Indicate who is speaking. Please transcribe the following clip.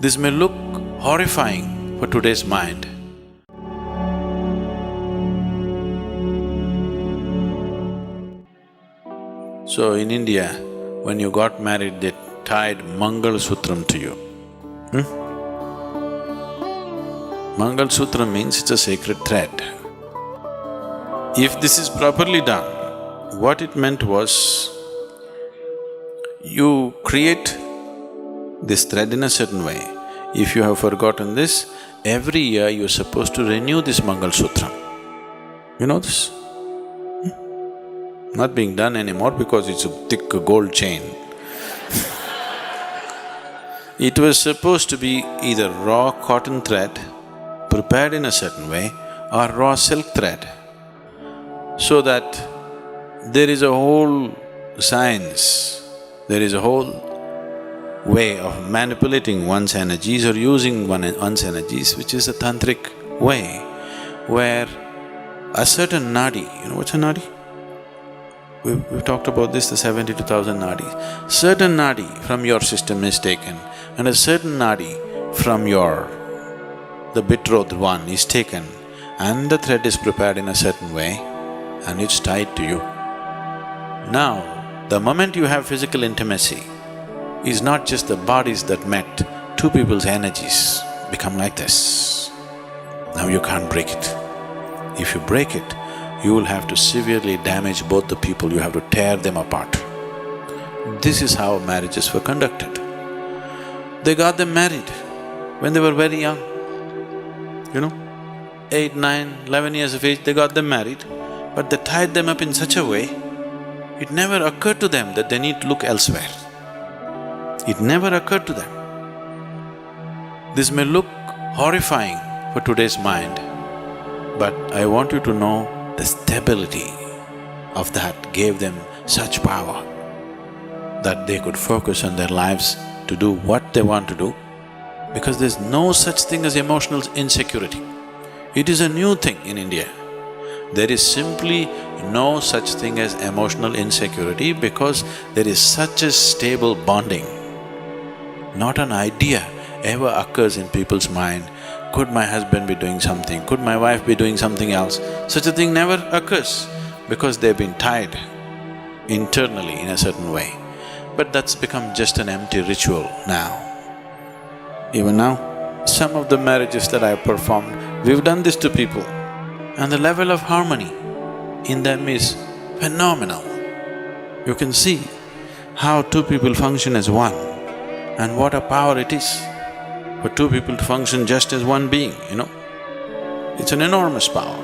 Speaker 1: This may look horrifying for today's mind. So in India, when you got married, they tied Mangal Sutram to you. Mangal Sutra means it's a sacred thread. If this is properly done, what it meant was, you create this thread in a certain way. If you have forgotten this, every year you're supposed to renew this Mangal Sutra. You know this? Not being done anymore because it's a thick gold chain. It was supposed to be either raw cotton thread prepared in a certain way or raw silk thread, so that there is a whole science, there is a whole way of manipulating one's energies or using one's energies, which is a tantric way, where a certain nadi, you know what's a nadi? We've talked about this, the 72,000 nadis. Certain nadi from your system is taken and a certain nadi from the betrothed one is taken, and the thread is prepared in a certain way and it's tied to you. Now, the moment you have physical intimacy, is not just the bodies that met, two people's energies become like this. Now you can't break it. If you break it, you will have to severely damage both the people, you have to tear them apart. This is how marriages were conducted. They got them married when they were very young, 8, 9, 11 years of age, they got them married, but they tied them up in such a way, it never occurred to them that they need to look elsewhere. It never occurred to them. This may look horrifying for today's mind, but I want you to know the stability of that gave them such power that they could focus on their lives to do what they want to do, because there's no such thing as emotional insecurity. It is a new thing in India. There is simply no such thing as emotional insecurity because there is such a stable bonding. Not an idea ever occurs in people's mind, could my husband be doing something, could my wife be doing something else? Such a thing never occurs because they've been tied internally in a certain way. But that's become just an empty ritual now. Even now, some of the marriages that I've performed, we've done this to people, and the level of harmony in them is phenomenal. You can see how two people function as one and what a power it is for two people to function just as one being, It's an enormous power.